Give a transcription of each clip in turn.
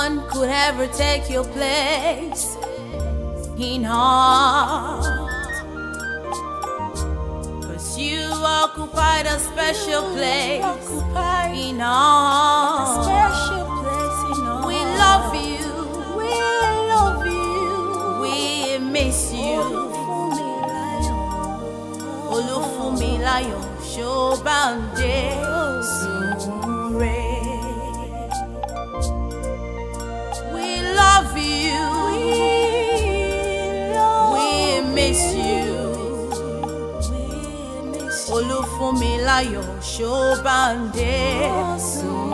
one could ever take your place in heart, 'cause you occupied a special place in heart. We love you, we miss you. Olufunmilayo Sobande Sure. We love you, we miss you. Olufunmilayo Sobande Sure.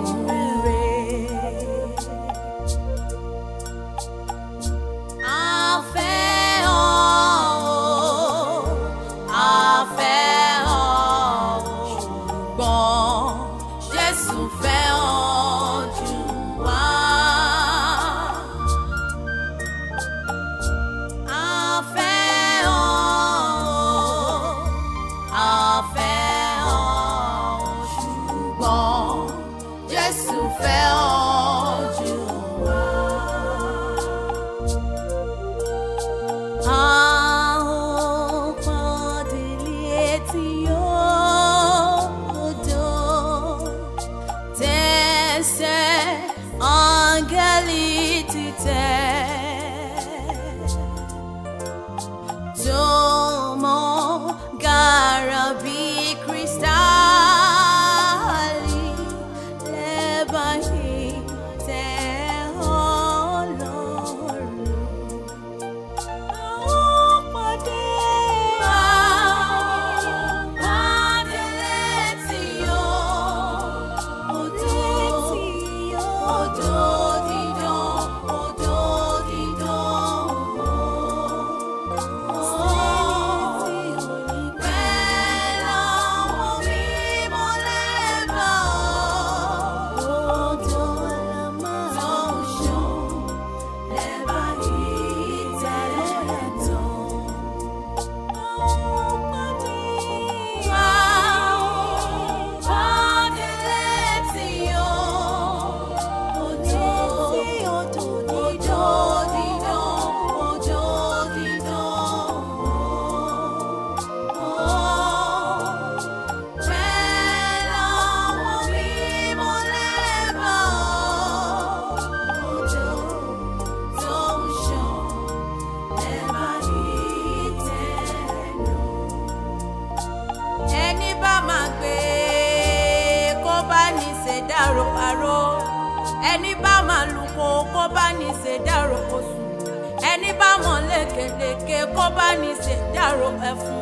Ẹni bá máa lùkò kó bá ní ṣe dárò oṣù, ẹni bá mọ̀ lékeleke kó bá ní ṣe dárò ẹ̀fún.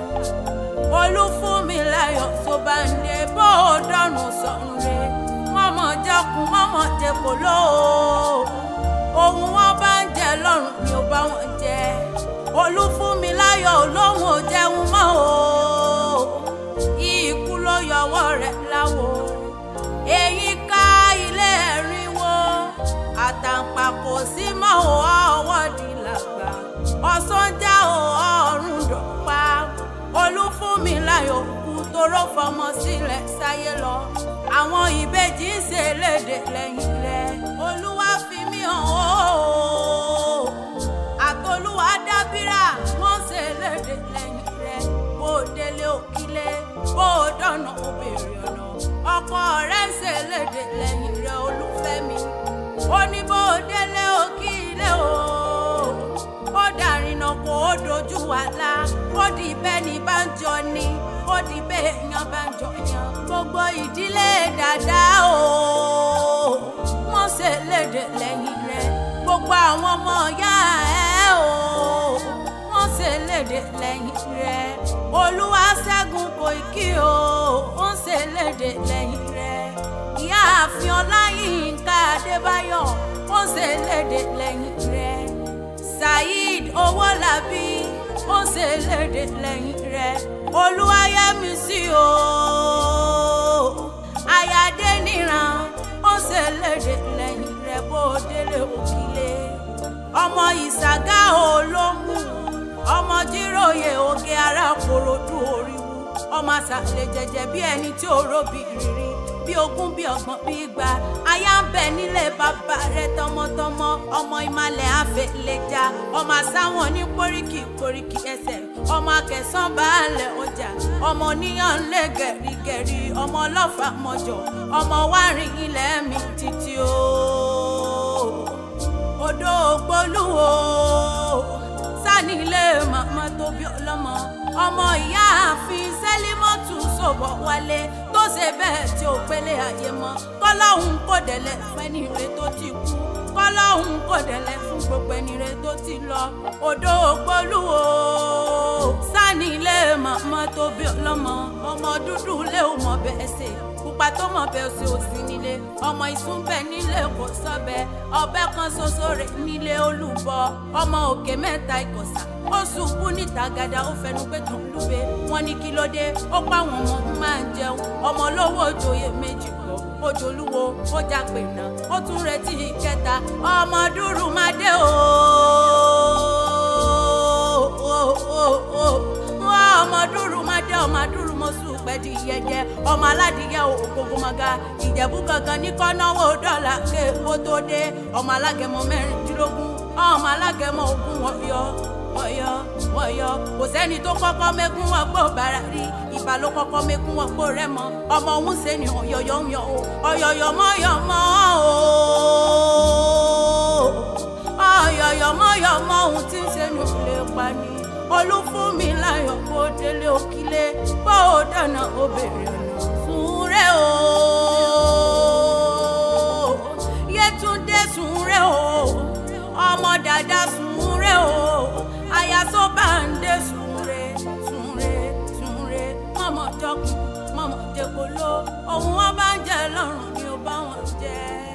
Olufunmilayo Sobande bó o dọ́rùn sọ̀rùn mọ́mọ́ jẹ́kun mọ́mọ́ jẹ́kò ló ohun wọn bá ń jẹ lọ́rùn ni ó bá wọn jẹ. Olufunmilayo olóhùn ò jẹun mọ́ o, ikú ló yọwọ́ rẹ̀ láwo. Èyí ká ilé ẹ̀rínwó àtàǹpà kò sí mọ́ o, ọwọ́ di làgbà ọ̀sán já o, ọ̀run dọ̀pá. Olufunmilayo kú toró fọmọ sílẹ̀ sáyé lọ, àwọn ìbejì ń ṣe léde lẹ́yìn rẹ̀. Olúwa fi mí hàn o, àtolúwa dábírà wọ́n ṣe léde lẹ́yìn rẹ̀. Bó délé òkílé, bó dọ̀nà òbèrè ọ̀nà, ọkọ rẹ̀ ń ṣe léde lẹ́yìn rẹ̀. Olúfẹ́mi ó ní bó délé òkílé o, ó dàrínà kó o dojú wàhálà, ó di bẹ́ẹ̀ ni bá ń jọ ni, ó di bẹ́ẹ̀ yan bá ń jọ yan. Gbogbo ìdílé dàda o, wọ́n ṣe léde lẹ́yìn rẹ̀. Gbogbo àwọn ọmọ ìyá ẹ̀ o, wọ́n ṣe léde lẹ́yìn rẹ̀. Olúwaṣẹ́gun Kòìkí o, wọ́n ṣe léde lẹ́yìn rẹ̀. Ìyáàfin Ọláyínká Adébáyọ̀, wọ́n ṣe léde lẹ́yìn rẹ̀. Saheed Owólabí, wọ́n ṣe léde lẹ́yìn rẹ̀. Olúwayẹmísí o, Ayáde níran, wọ́n ṣe léde lẹ́yìn rẹ̀. Bó délé òkílé, ọmọ Ìsàgá olómù, ọmọ Jíròyè Òkè Ará Kòròdú Oríwu, ọmọ àṣàlẹ̀ jẹ̀jẹ̀ bí ẹni tí ó róbì rírí bí ogún bí ọgbọ̀n bí igba aya ń bẹ nílé bàbá rẹ tọmọtọmọ ọmọ ìmàlẹ̀ àfẹlẹjà ọmọ àsáwọn ní póríkì póríkì ẹsẹ̀ ọmọ akẹsàn baálẹ̀ ọjà ọmọ oníyàn lé gẹ̀rígẹ̀rí ọmọ ọlọ́fà mọ́jọ ọmọ wárìn ilẹ̀ mi títí o odò ògbólúwo sani ilé màmá tó bí ọlọ́mọ ọmọ ìyá àfin Sẹ́límọ́tù Sọ̀bọ̀ wálé tó ṣe bẹ́ẹ̀ tí ó pélé ayé mọ́ kọ́lọ́hún kò dẹ̀lẹ̀ fún ẹni rẹ tó ti kú kọ́lọ́hún kò dẹ̀lẹ̀ fún gbogbo ẹni rẹ tó ti lọ odò ògbólúwo sani ilé màmá tó bí ọlọ́mọ ọmọ dúdú lé ò mọ̀ bẹ́ẹ̀ ṣe pupa tó mọ̀ bẹ́ẹ̀ ṣe ò sí nílé ọmọ ìsúnbẹ̀ nílé kò sọ́bẹ̀ ọbẹ̀ kan ṣoṣo rẹ̀ nílé olúbọ ọmọ òkè mẹ́ta ìkọ̀sà ó ṣubú níta gàdá ó fẹnu pé tó ń lúbe wọn ní kí ló dé ó pa àwọn ọmọ máa ń jẹun ọmọ olówó òjòyè méjì pọ̀ ojòlúwo ó jápè náà ó tún retí ìkẹta ọmọ dúró máa dé ọmọ dúró máa dé ọmọ dúró mo sùn pẹ́ẹ́dì yẹyẹ ọmọ aládìyẹ ògógó maga ìjẹ̀bú gangan ní kọ́náwó dọ́là kéèkó tó dé ọmọ alágẹmọ mẹ́rìndínlógún ọmọ alágẹmọ ogún wọ̀yọ́ kò sẹ́ni tó kọ́kọ́ mẹ́kún wọn gbọ́ bàrà rí ìbà ló kọ́kọ́ mẹ́kún wọn gbọ́ rẹ̀ mọ́ ọmọ òun ṣe ni ọ̀yọ̀yọ̀ mọ́yọ̀mọ́ òun tí ń ṣe nù lè pa ni Olúfunmilayo kó délé òkìlé bó o dáná ó bèrè ọ̀nà Súnre o Yétúndé Súnre o ọmọ dàda Súnre o aya Sobande Súnre mọ̀mọ́ jọkùn mọ̀mọ́ jẹ́kọ̀ọ́ ló ohun wọn bá ń jẹ lọ́rùn ni ó bá wọn jẹ.